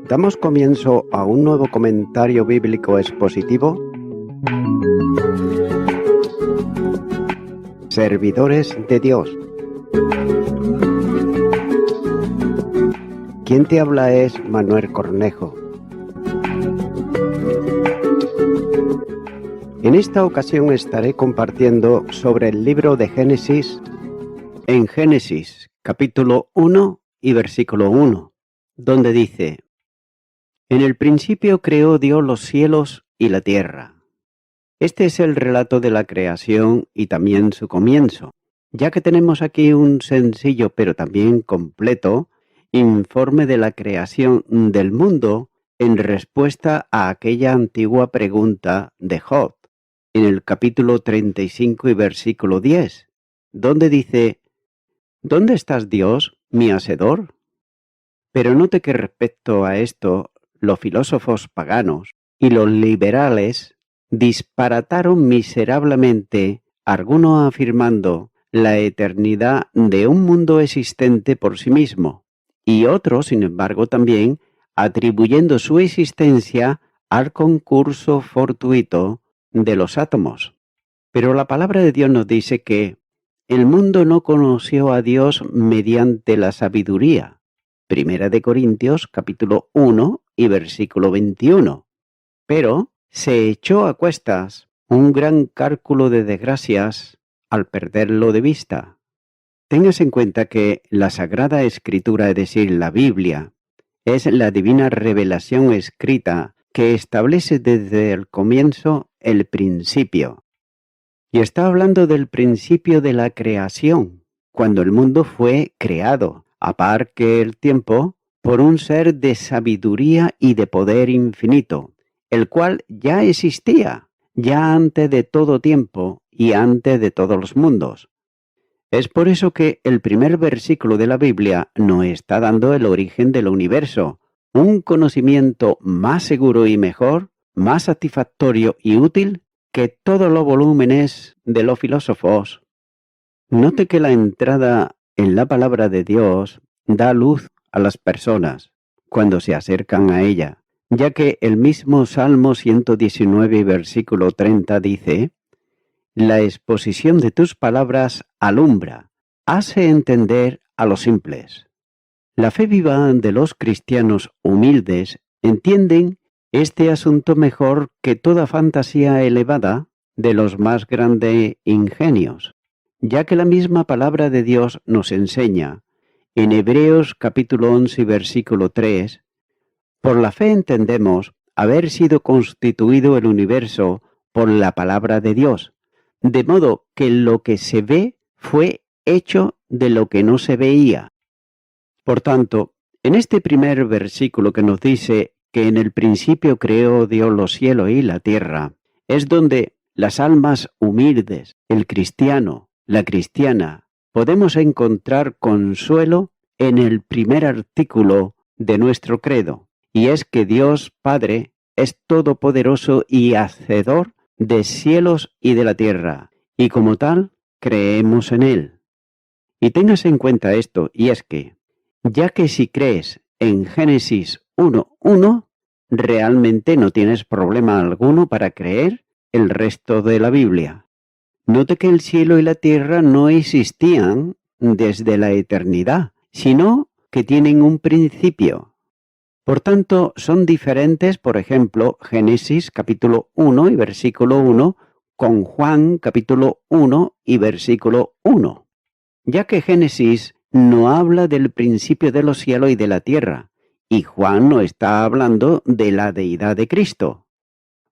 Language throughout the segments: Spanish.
Damos comienzo a un nuevo comentario bíblico expositivo. Servidores de Dios. Quien te habla es Manuel Cornejo. En esta ocasión estaré compartiendo sobre el libro de Génesis, en Génesis capítulo 1 y versículo 1, donde dice: En el principio creó Dios los cielos y la tierra. Este es el relato de la creación y también su comienzo, ya que tenemos aquí un sencillo pero también completo informe de la creación del mundo en respuesta a aquella antigua pregunta de Job, en el capítulo 35 y versículo 10, donde dice: ¿Dónde estás, Dios, mi Hacedor? Pero note que respecto a esto, los filósofos paganos y los liberales disparataron miserablemente, algunos afirmando la eternidad de un mundo existente por sí mismo, y otros, sin embargo, también atribuyendo su existencia al concurso fortuito de los átomos. Pero la palabra de Dios nos dice que el mundo no conoció a Dios mediante la sabiduría. Primera de Corintios, capítulo 1 y versículo 21. Pero se echó a cuestas un gran cálculo de desgracias al perderlo de vista. Tengas en cuenta que la Sagrada Escritura, es decir, la Biblia, es la divina revelación escrita que establece desde el comienzo el principio. Y está hablando del principio de la creación, cuando el mundo fue creado, a par que el tiempo, por un ser de sabiduría y de poder infinito, el cual ya existía, ya antes de todo tiempo y antes de todos los mundos. Es por eso que el primer versículo de la Biblia nos está dando el origen del universo, un conocimiento más seguro y mejor, más satisfactorio y útil que todos los volúmenes de los filósofos. Note que la entrada en la palabra de Dios da luz a las personas cuando se acercan a ella, ya que el mismo Salmo 119, versículo 30 dice: La exposición de tus palabras alumbra, hace entender a los simples. La fe viva de los cristianos humildes entienden este asunto mejor que toda fantasía elevada de los más grandes ingenios, ya que la misma palabra de Dios nos enseña, en Hebreos capítulo 11 versículo 3, por la fe entendemos haber sido constituido el universo por la palabra de Dios, de modo que lo que se ve fue hecho de lo que no se veía. Por tanto, en este primer versículo que nos dice que en el principio creó Dios los cielos y la tierra, es donde las almas humildes, el cristiano, la cristiana, podemos encontrar consuelo en el primer artículo de nuestro credo, y es que Dios Padre es todopoderoso y hacedor de cielos y de la tierra, y como tal, creemos en Él. Y tengas en cuenta esto, y es que, ya que si crees en Génesis 1:1, realmente no tienes problema alguno para creer el resto de la Biblia. Note que el cielo y la tierra no existían desde la eternidad, sino que tienen un principio. Por tanto, son diferentes, por ejemplo, Génesis capítulo 1 y versículo 1 con Juan capítulo 1 y versículo 1, ya que Génesis no habla del principio de los cielos y de la tierra, y Juan no está hablando de la deidad de Cristo.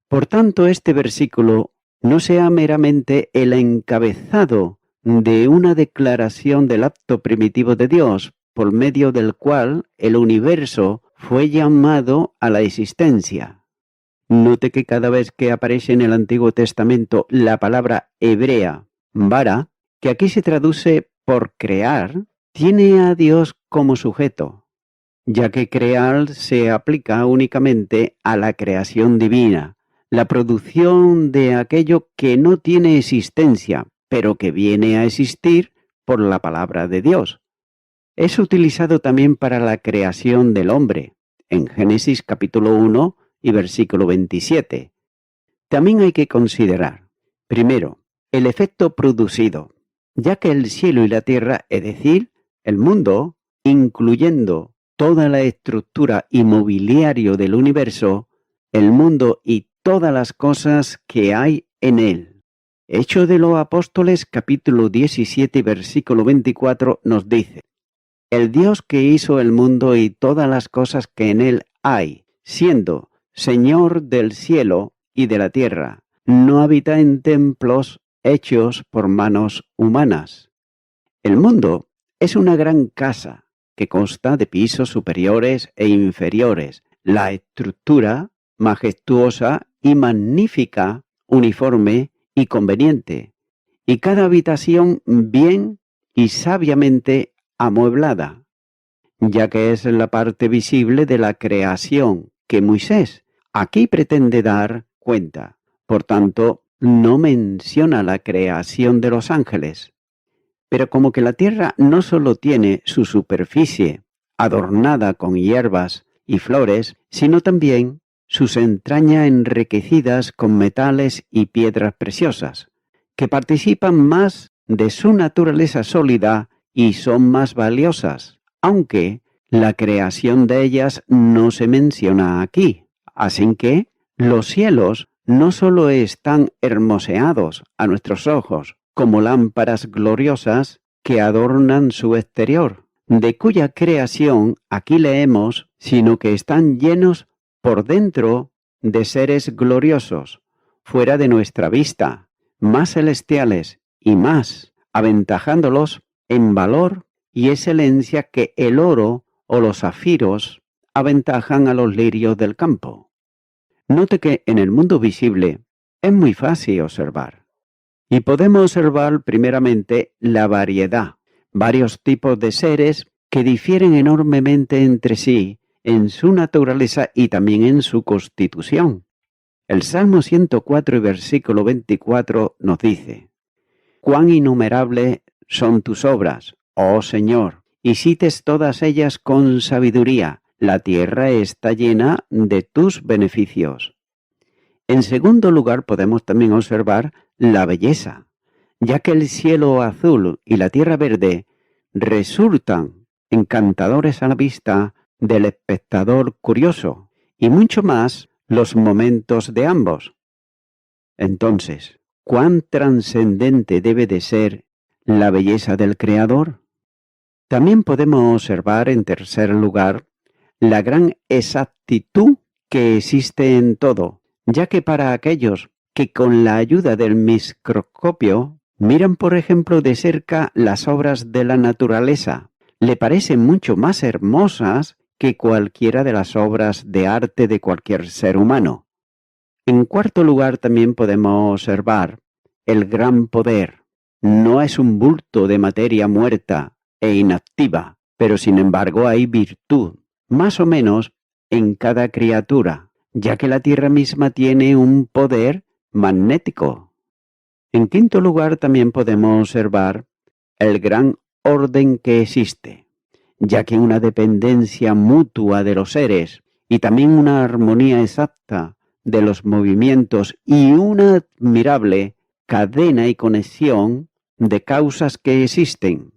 Por tanto, este versículo no sea meramente el encabezado de una declaración del acto primitivo de Dios, por medio del cual el universo fue llamado a la existencia. Note que cada vez que aparece en el Antiguo Testamento la palabra hebrea, bara, que aquí se traduce por crear, tiene a Dios como sujeto, ya que crear se aplica únicamente a la creación divina, la producción de aquello que no tiene existencia, pero que viene a existir por la palabra de Dios. Es utilizado también para la creación del hombre, en Génesis capítulo 1 y versículo 27. También hay que considerar, primero, el efecto producido, ya que el cielo y la tierra, es decir, el mundo, incluyendo toda la estructura y mobiliario del universo, el mundo y todas las cosas que hay en él. Hechos de los Apóstoles, capítulo 17, versículo 24, nos dice: el Dios que hizo el mundo y todas las cosas que en él hay, siendo Señor del cielo y de la tierra, no habita en templos hechos por manos humanas. El mundo es una gran casa que consta de pisos superiores e inferiores. La estructura, majestuosa y magnífica, uniforme y conveniente, y cada habitación bien y sabiamente amueblada, ya que es la parte visible de la creación que Moisés aquí pretende dar cuenta. Por tanto, no menciona la creación de los ángeles. Pero como que la tierra no solo tiene su superficie adornada con hierbas y flores, sino también sus entrañas enriquecidas con metales y piedras preciosas, que participan más de su naturaleza sólida y son más valiosas, aunque la creación de ellas no se menciona aquí. Así que los cielos no solo están hermoseados a nuestros ojos como lámparas gloriosas que adornan su exterior, de cuya creación aquí leemos, sino que están llenos por dentro de seres gloriosos, fuera de nuestra vista, más celestiales y más aventajándolos en valor y excelencia que el oro o los zafiros aventajan a los lirios del campo. Note que en el mundo visible es muy fácil observar. Y podemos observar primeramente la variedad, varios tipos de seres que difieren enormemente entre sí en su naturaleza y también en su constitución. El Salmo 104 y versículo 24 nos dice: cuán innumerables son tus obras, oh Señor, y cites todas ellas con sabiduría. La tierra está llena de tus beneficios. En segundo lugar, podemos también observar la belleza, ya que el cielo azul y la tierra verde resultan encantadores a la vista del espectador curioso, y mucho más los momentos de ambos. Entonces, ¿cuán trascendente debe de ser la belleza del Creador? También podemos observar, en tercer lugar, la gran exactitud que existe en todo, ya que para aquellos que con la ayuda del microscopio miran, por ejemplo, de cerca las obras de la naturaleza, le parecen mucho más hermosas que cualquiera de las obras de arte de cualquier ser humano. En cuarto lugar, también podemos observar el gran poder. No es un bulto de materia muerta e inactiva, pero sin embargo hay virtud, más o menos, en cada criatura, ya que la tierra misma tiene un poder magnético. En quinto lugar, también podemos observar el gran orden que existe, ya que una dependencia mutua de los seres y también una armonía exacta de los movimientos y una admirable cadena y conexión de causas que existen.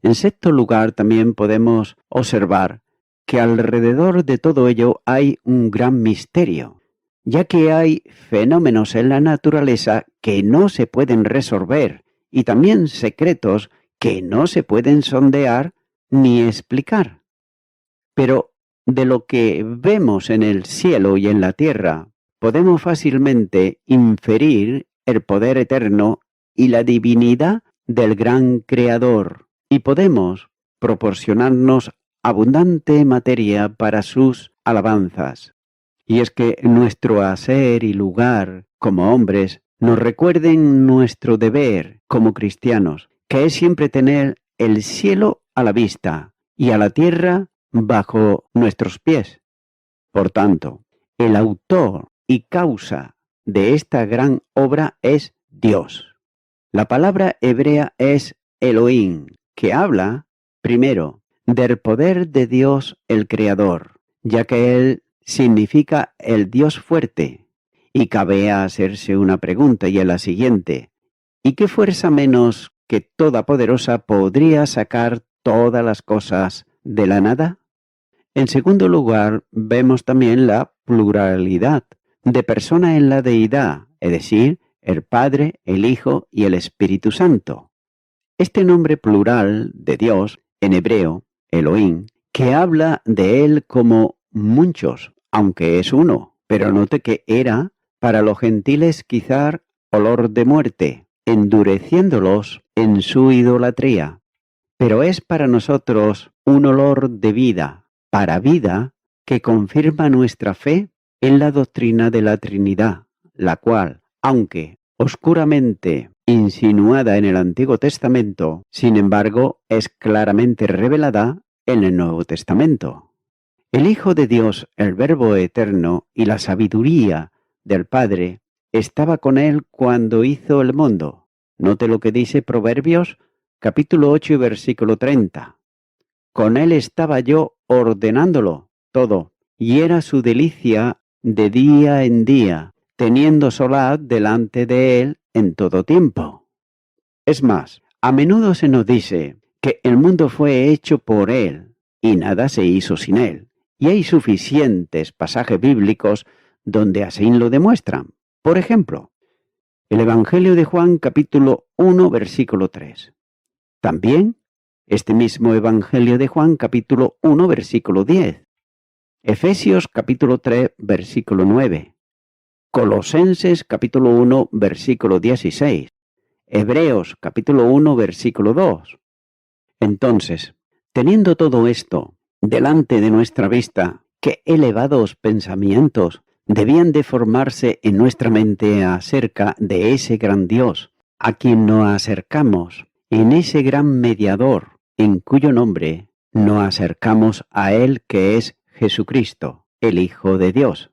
En sexto lugar, también podemos observar que alrededor de todo ello hay un gran misterio, ya que hay fenómenos en la naturaleza que no se pueden resolver y también secretos que no se pueden sondear ni explicar. Pero de lo que vemos en el cielo y en la tierra, podemos fácilmente inferir el poder eterno y la divinidad del gran Creador, y podemos proporcionarnos abundante materia para sus alabanzas. Y es que nuestro hacer y lugar como hombres nos recuerden nuestro deber como cristianos, que es siempre tener el cielo a la vista y a la tierra bajo nuestros pies. Por tanto, el autor y causa de esta gran obra es Dios. La palabra hebrea es Elohim, que habla, primero, del poder de Dios el Creador, ya que Él significa el Dios fuerte. Y cabe hacerse una pregunta, y es la siguiente: ¿y qué fuerza menos que todopoderosa podría sacar todas las cosas de la nada? En segundo lugar, vemos también la pluralidad de personas en la deidad, es decir, el Padre, el Hijo y el Espíritu Santo. Este nombre plural de Dios, en hebreo, Elohim, que habla de Él como muchos, aunque es uno, pero note que era para los gentiles quizá olor de muerte, endureciéndolos en su idolatría. Pero es para nosotros un olor de vida, para vida, que confirma nuestra fe en la doctrina de la Trinidad, la cual, aunque oscuramente insinuada en el Antiguo Testamento, sin embargo, es claramente revelada en el Nuevo Testamento. El Hijo de Dios, el Verbo eterno y la sabiduría del Padre, estaba con él cuando hizo el mundo. Note lo que dice Proverbios, capítulo 8 y versículo 30. Con él estaba yo ordenándolo todo, y era su delicia de día en día, teniendo solaz delante de él en todo tiempo. Es más, a menudo se nos dice que el mundo fue hecho por él, y nada se hizo sin él. Y hay suficientes pasajes bíblicos donde así lo demuestran. Por ejemplo, el Evangelio de Juan capítulo 1 versículo 3. También este mismo Evangelio de Juan capítulo 1 versículo 10. Efesios capítulo 3 versículo 9. Colosenses capítulo 1 versículo 16. Hebreos capítulo 1 versículo 2. Entonces, teniendo todo esto delante de nuestra vista, qué elevados pensamientos debían de formarse en nuestra mente acerca de ese gran Dios, a quien nos acercamos, en ese gran mediador, en cuyo nombre nos acercamos a Él, que es Jesucristo, el Hijo de Dios.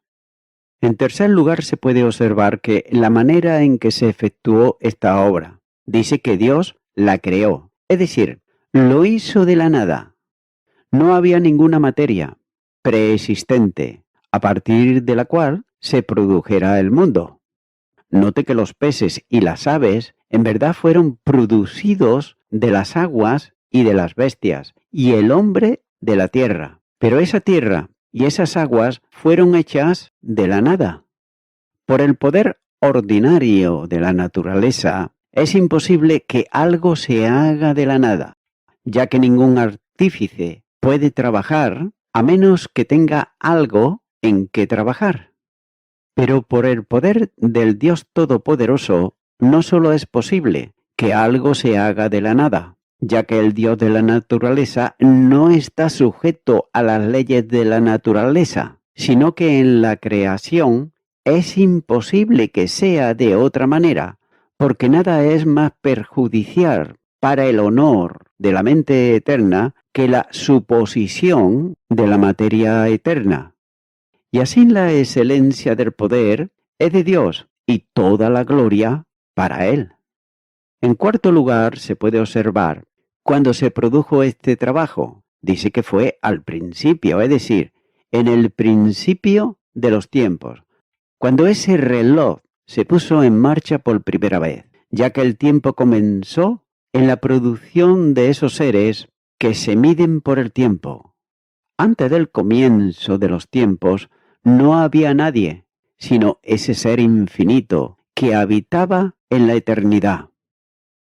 En tercer lugar, se puede observar que la manera en que se efectuó esta obra, dice que Dios la creó, es decir, lo hizo de la nada. No había ninguna materia preexistente a partir de la cual se produjera el mundo. Note que los peces y las aves en verdad fueron producidos de las aguas y de las bestias, y el hombre de la tierra. Pero esa tierra y esas aguas fueron hechas de la nada. Por el poder ordinario de la naturaleza, es imposible que algo se haga de la nada, ya que ningún artífice puede trabajar a menos que tenga algo en que trabajar. Pero por el poder del Dios Todopoderoso, no solo es posible que algo se haga de la nada, ya que el Dios de la naturaleza no está sujeto a las leyes de la naturaleza, sino que en la creación es imposible que sea de otra manera, porque nada es más perjudicial para el honor de la mente eterna que la suposición de la materia eterna. Y así la excelencia del poder es de Dios y toda la gloria para Él. En cuarto lugar, se puede observar cuando se produjo este trabajo. Dice que fue al principio, es decir, en el principio de los tiempos, cuando ese reloj se puso en marcha por primera vez, ya que el tiempo comenzó en la producción de esos seres que se miden por el tiempo. Antes del comienzo de los tiempos no había nadie, sino ese ser infinito que habitaba en la eternidad.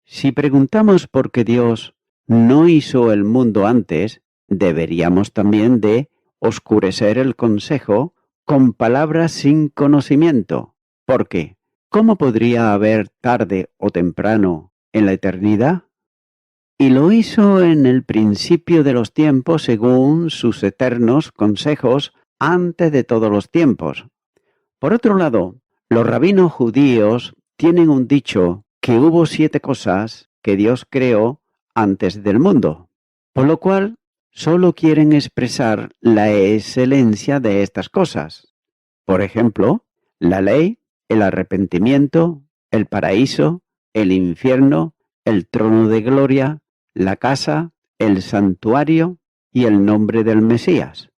Si preguntamos por qué Dios no hizo el mundo antes, deberíamos también de oscurecer el consejo con palabras sin conocimiento, porque ¿cómo podría haber tarde o temprano en la eternidad? Y lo hizo en el principio de los tiempos según sus eternos consejos antes de todos los tiempos. Por otro lado, los rabinos judíos tienen un dicho que hubo 7 cosas que Dios creó antes del mundo, por lo cual solo quieren expresar la excelencia de estas cosas. Por ejemplo, la ley, el arrepentimiento, el paraíso, el infierno, el trono de gloria, la casa, el santuario y el nombre del Mesías.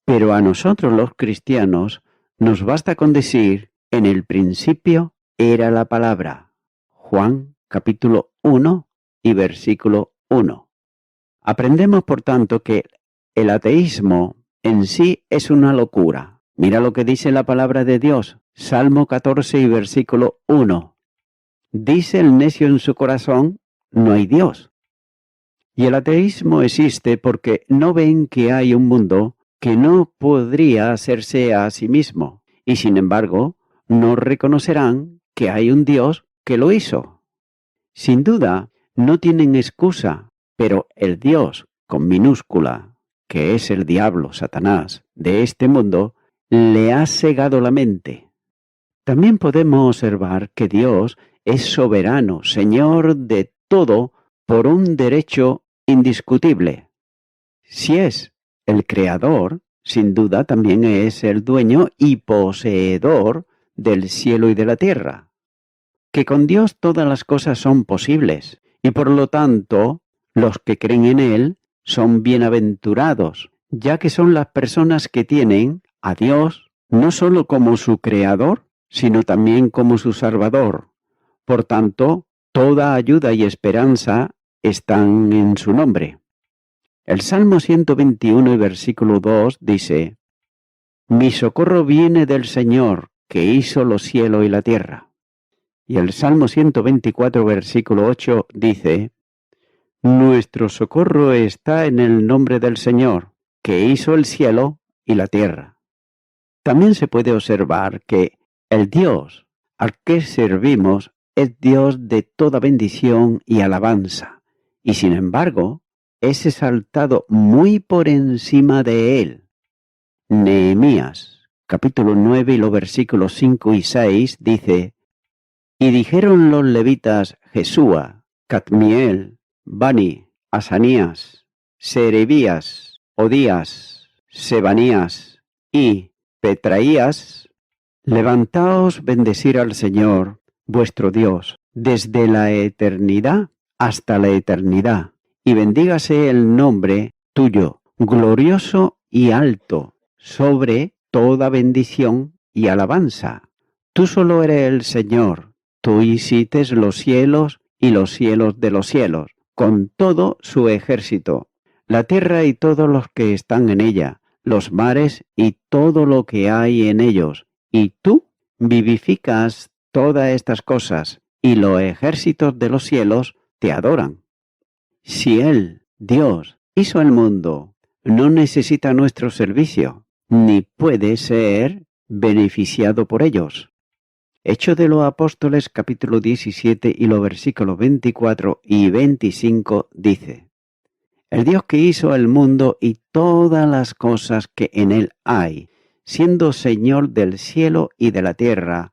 Pero a nosotros los cristianos nos basta con decir, en el principio era la palabra. Juan capítulo 1 y versículo 1. Aprendemos, por tanto, que el ateísmo en sí es una locura. Mira lo que dice la palabra de Dios, Salmo 14 y versículo 1. Dice el necio en su corazón, no hay Dios. Y el ateísmo existe porque no ven que hay un mundo que no podría hacerse a sí mismo, y sin embargo, no reconocerán que hay un Dios que lo hizo. Sin duda, no tienen excusa, pero el Dios, con minúscula, que es el diablo, Satanás, de este mundo, le ha cegado la mente. También podemos observar que Dios es soberano, Señor de todo, por un derecho indiscutible. Si es el Creador, sin duda también es el dueño y poseedor del cielo y de la tierra. Que con Dios todas las cosas son posibles, y por lo tanto, los que creen en Él son bienaventurados, ya que son las personas que tienen a Dios no solo como su Creador, sino también como su Salvador. Por tanto, toda ayuda y esperanza están en su nombre. El Salmo 121 y versículo 2 dice, Mi socorro viene del Señor, que hizo los cielos y la tierra. Y el Salmo 124, versículo 8 dice, Nuestro socorro está en el nombre del Señor, que hizo el cielo y la tierra. También se puede observar que el Dios al que servimos es Dios de toda bendición y alabanza, y sin embargo es exaltado muy por encima de él. Nehemías, capítulo 9 y los versículos 5 y 6 dice, Y dijeron los levitas Jesúa, Cadmiel, Bani, Asanías, Serebías, Odías, Sebanías y Petraías, levantaos bendecir al Señor, vuestro Dios, desde la eternidad hasta la eternidad, y bendígase el nombre tuyo, glorioso y alto, sobre toda bendición y alabanza. Tú solo eres el Señor, tú hiciste los cielos y los cielos de los cielos, con todo su ejército, la tierra y todos los que están en ella, los mares y todo lo que hay en ellos, y tú vivificas todas estas cosas, y los ejércitos de los cielos te adoran. Si Él, Dios, hizo el mundo, no necesita nuestro servicio, ni puede ser beneficiado por ellos. Hechos de los Apóstoles, capítulo 17 y los versículos 24 y 25 dice, El Dios que hizo el mundo y todas las cosas que en él hay, siendo Señor del cielo y de la tierra,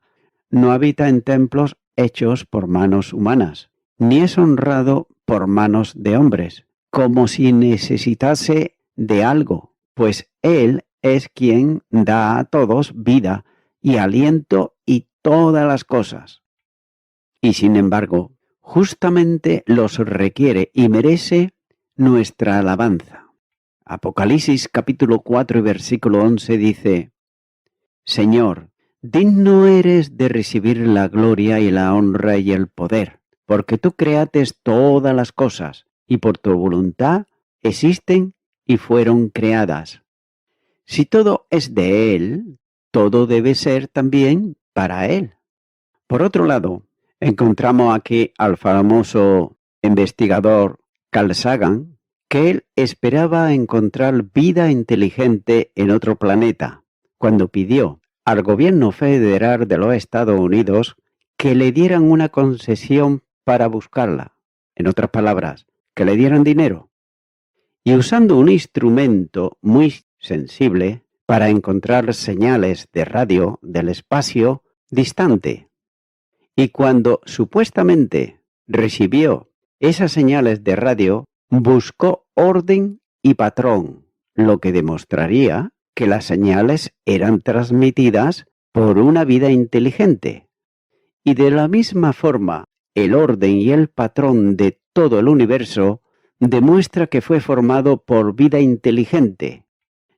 no habita en templos hechos por manos humanas, ni es honrado por manos de hombres, como si necesitase de algo, pues Él es quien da a todos vida y aliento y todas las cosas. Y sin embargo, justamente los requiere y merece nuestra alabanza. Apocalipsis capítulo 4 y versículo 11 dice, Señor, digno eres de recibir la gloria y la honra y el poder, porque tú creates todas las cosas, y por tu voluntad existen y fueron creadas. Si todo es de Él, todo debe ser también para Él. Por otro lado, encontramos aquí al famoso investigador Carl Sagan, que él esperaba encontrar vida inteligente en otro planeta, cuando pidió al gobierno federal de los Estados Unidos que le dieran una concesión para buscarla. En otras palabras, que le dieran dinero. Y usando un instrumento muy sensible para encontrar señales de radio del espacio distante. Y cuando supuestamente recibió esas señales de radio, buscó orden y patrón, lo que demostraría que las señales eran transmitidas por una vida inteligente. Y de la misma forma, el orden y el patrón de todo el universo demuestra que fue formado por vida inteligente,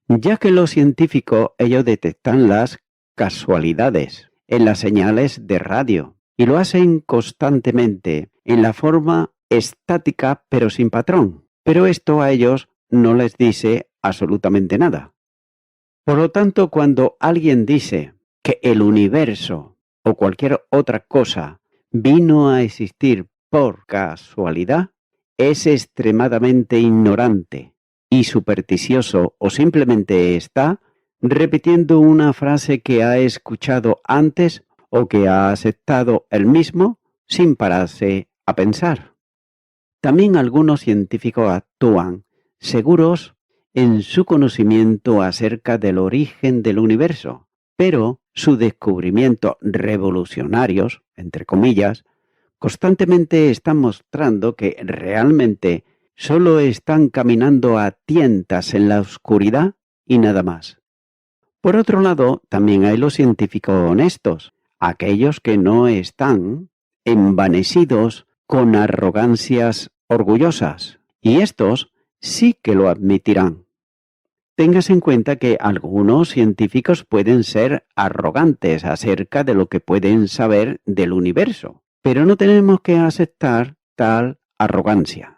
Ya que los científicos, ellos detectan las casualidades en las señales de radio y lo hacen constantemente en la forma estática pero sin patrón. Pero esto a ellos no les dice absolutamente nada. Por lo tanto, cuando alguien dice que el universo o cualquier otra cosa vino a existir por casualidad, es extremadamente ignorante y supersticioso o simplemente está repitiendo una frase que ha escuchado antes o que ha aceptado él mismo sin pararse a pensar. También algunos científicos actúan seguros en su conocimiento acerca del origen del universo, pero sus descubrimientos revolucionarios, entre comillas, constantemente están mostrando que realmente solo están caminando a tientas en la oscuridad y nada más. Por otro lado, también hay los científicos honestos, aquellos que no están envanecidos con arrogancias orgullosas, y estos sí que lo admitirán. Tengas en cuenta que algunos científicos pueden ser arrogantes acerca de lo que pueden saber del universo, pero no tenemos que aceptar tal arrogancia.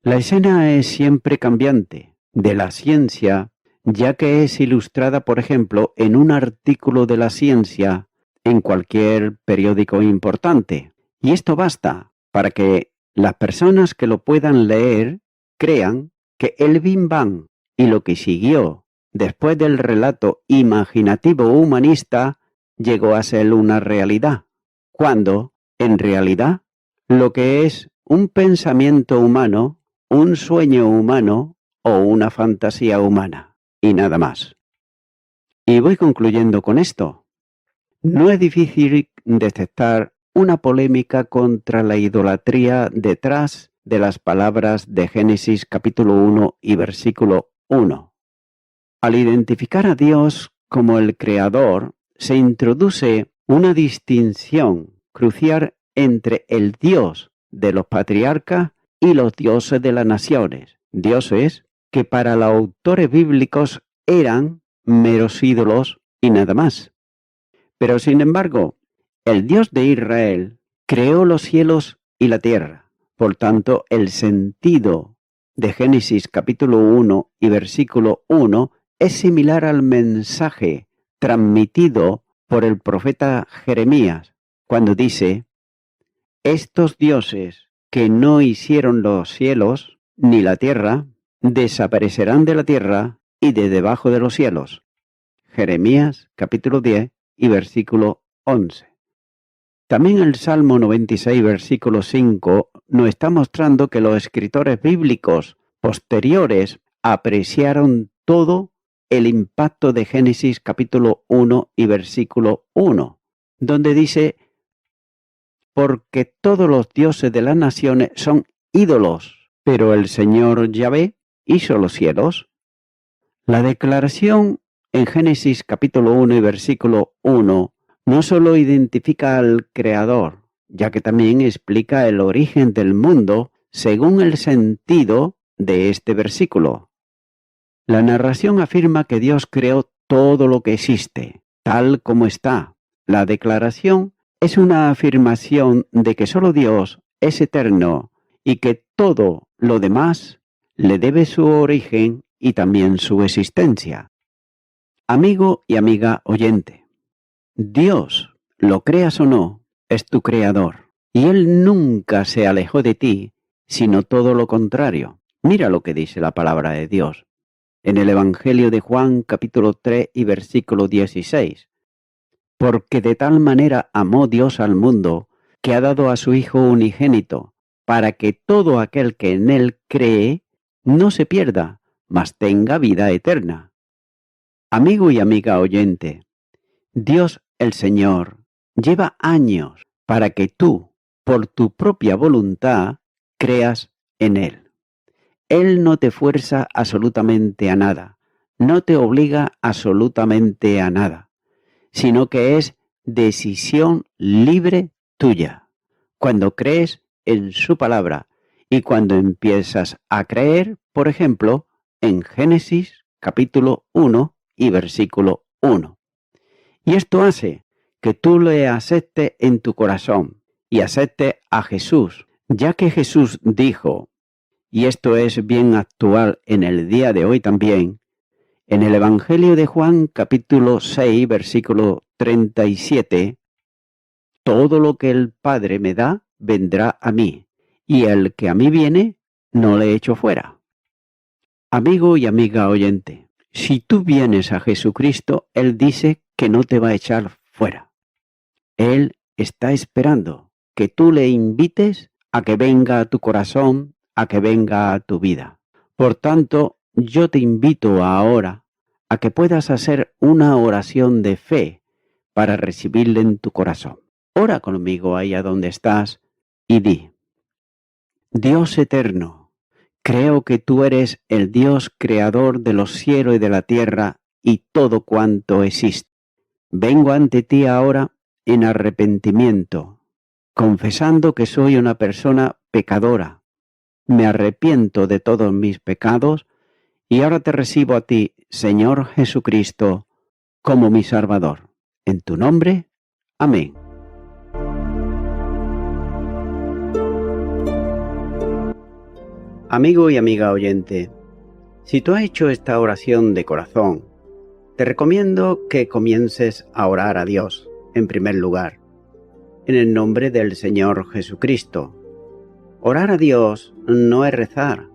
La escena es siempre cambiante de la ciencia, ya que es ilustrada, por ejemplo, en un artículo de la ciencia en cualquier periódico importante. Y esto basta para que las personas que lo puedan leer crean que el Big Bang y lo que siguió después del relato imaginativo humanista llegó a ser una realidad, cuando, en realidad, lo que es un pensamiento humano, un sueño humano o una fantasía humana, y nada más. Y voy concluyendo con esto. No es difícil detectar una polémica contra la idolatría detrás de las palabras de Génesis capítulo 1 y versículo 1. Al identificar a Dios como el Creador, se introduce una distinción crucial entre el Dios de los patriarcas y los dioses de las naciones, dioses que para los autores bíblicos eran meros ídolos y nada más. Pero sin embargo, el Dios de Israel creó los cielos y la tierra. Por tanto, el sentido de Génesis capítulo 1 y versículo 1 es similar al mensaje transmitido por el profeta Jeremías, cuando dice: estos dioses que no hicieron los cielos ni la tierra, desaparecerán de la tierra y de debajo de los cielos. Jeremías capítulo 10 y versículo 11. También el Salmo 96 versículo 5 nos está mostrando que los escritores bíblicos posteriores apreciaron todo el impacto de Génesis capítulo 1 y versículo 1, donde dice: porque todos los dioses de las naciones son ídolos, pero el Señor Yahvé hizo los cielos. La declaración en Génesis capítulo 1 y versículo 1 no solo identifica al Creador, ya que también explica el origen del mundo según el sentido de este versículo. La narración afirma que Dios creó todo lo que existe, tal como está. La declaración es una afirmación de que solo Dios es eterno y que todo lo demás le debe su origen y también su existencia. Amigo y amiga oyente, Dios, lo creas o no, es tu creador, y Él nunca se alejó de ti, sino todo lo contrario. Mira lo que dice la palabra de Dios en el Evangelio de Juan capítulo 3 y versículo 16. Porque de tal manera amó Dios al mundo, que ha dado a su Hijo unigénito, para que todo aquel que en Él cree no se pierda, mas tenga vida eterna. Amigo y amiga oyente, Dios el Señor lleva años para que tú, por tu propia voluntad, creas en Él. Él no te fuerza absolutamente a nada, no te obliga absolutamente a nada, sino que es decisión libre tuya. Cuando crees en su palabra y cuando empiezas a creer, por ejemplo, en Génesis capítulo 1 y versículo 1. Y esto hace que tú le aceptes en tu corazón y aceptes a Jesús, ya que Jesús dijo, y esto es bien actual en el día de hoy también, en el Evangelio de Juan capítulo 6 versículo 37, todo lo que el Padre me da vendrá a mí, y el que a mí viene no le echo fuera. Amigo y amiga oyente, si tú vienes a Jesucristo, Él dice que no te va a echar fuera. Él está esperando que tú le invites a que venga a tu corazón, a que venga a tu vida. Por tanto, yo te invito ahora a que puedas hacer una oración de fe para recibirle en tu corazón. Ora conmigo allá donde estás y di: Dios eterno, creo que tú eres el Dios creador de los cielos y de la tierra y todo cuanto existe. Vengo ante ti ahora en arrepentimiento, confesando que soy una persona pecadora. Me arrepiento de todos mis pecados y ahora te recibo a ti, Señor Jesucristo, como mi Salvador. En tu nombre, amén. Amigo y amiga oyente, si tú has hecho esta oración de corazón, te recomiendo que comiences a orar a Dios, en primer lugar, en el nombre del Señor Jesucristo. Orar a Dios no es rezar,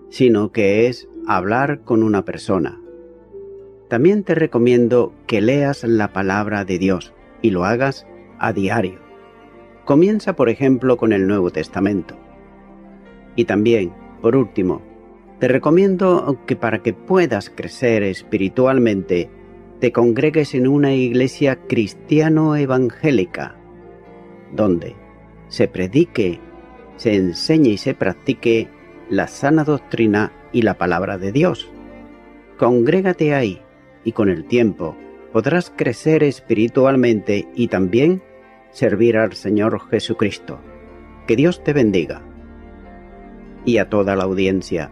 sino que es hablar con una persona. También te recomiendo que leas la palabra de Dios y lo hagas a diario. Comienza, por ejemplo, con el Nuevo Testamento. Y también, por último, te recomiendo que para que puedas crecer espiritualmente, te congregues en una iglesia cristiano-evangélica, donde se predique, se enseñe y se practique la sana doctrina y la palabra de Dios. Congrégate ahí y con el tiempo podrás crecer espiritualmente y también servir al Señor Jesucristo. Que Dios te bendiga. Y a toda la audiencia,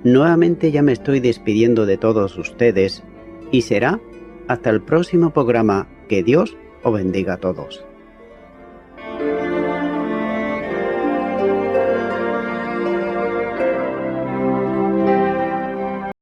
nuevamente ya me estoy despidiendo de todos ustedes y será hasta el próximo programa. Que Dios os bendiga a todos.